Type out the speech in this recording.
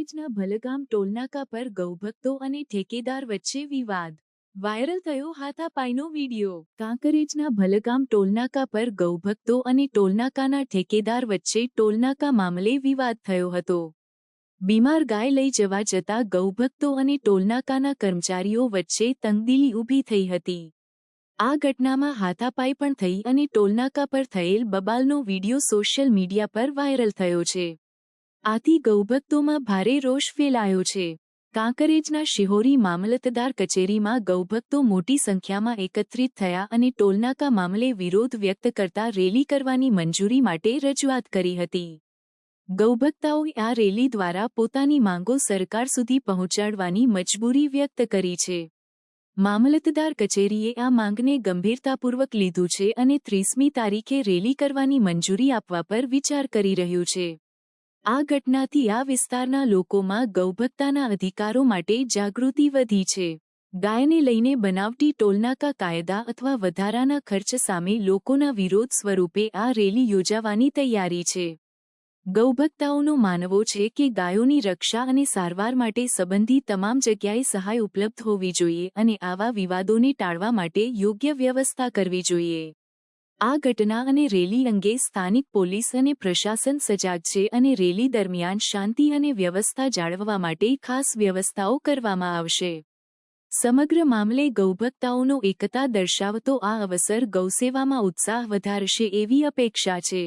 કાંકરેજના ભલગામ ટોલનાકા પર ગૌભક્તો અને ઠેકેદાર વચ્ચે વિવાદ. વાયરલ થયો હાથાપાઈનો વીડિયો. કાંકરેજના ભલગામ ટોલનાકા પર ગૌભક્તો અને ટોલનાકાના ઠેકેદાર વચ્ચે ટોલનાકા મામલે વિવાદ થયો હતો. બીમાર ગાય લઈ જવા જતા ગૌભક્તો અને ટોલનાકાના કર્મચારીઓ વચ્ચે તંગદિલી ઊભી થઈ હતી. આ ઘટનામાં હાથાપાઈ પણ થઈ અને ટોલનાકા પર થયેલ બબાલનો વીડિયો સોશિયલ મીડિયા પર વાયરલ થયો છે. આથી ગૌભક્તોમાં ભારે રોષ ફેલાયો છે. કાંકરેજના શિહોરી મામલતદાર કચેરીમાં ગૌભક્તો મોટી સંખ્યામાં એકત્રિત થયા અને ટોલનાકા મામલે વિરોધ વ્યક્ત કરતા રેલી કરવાની મંજૂરી માટે રજૂઆત કરી હતી. ગૌભક્તાઓએ આ રેલી દ્વારા પોતાની માંગો સરકાર સુધી પહોંચાડવાની મજબૂરી વ્યક્ત કરી છે. મામલતદાર કચેરીએ આ માંગને ગંભીરતાપૂર્વક લીધું છે અને 30મી તારીખે રેલી કરવાની મંજૂરી આપવા પર વિચાર કરી રહ્યું છે. આ ઘટનાથી આ વિસ્તારના લોકોમાં ગૌભક્તાના અધિકારો માટે જાગૃતિ વધી છે. ગાયને લઈને બનાવટી ટોલનાકા કાયદા અથવા વધારાના ખર્ચ સામે લોકોના વિરોધ સ્વરૂપે આ રેલી યોજાવાની તૈયારી છે. ગૌભક્તાઓનો માનવો છે કે ગાયોની રક્ષા અને સારવાર માટે સંબંધી તમામ જગ્યાએ સહાય ઉપલબ્ધ હોવી જોઈએ અને આવા વિવાદોને ટાળવા માટે યોગ્ય વ્યવસ્થા કરવી જોઈએ. આ ઘટના અને રેલી અંગે સ્થાનિક પોલીસ અને પ્રશાસન સજાગ છે અને રેલી દરમિયાન શાંતિ અને વ્યવસ્થા જાળવવા માટે ખાસ વ્યવસ્થાઓ કરવામાં આવશે. સમગ્ર મામલે ગૌભક્તાઓનો એકતા દર્શાવતો આ અવસર ગૌસેવામાં ઉત્સાહ વધારશે એવી અપેક્ષા છે.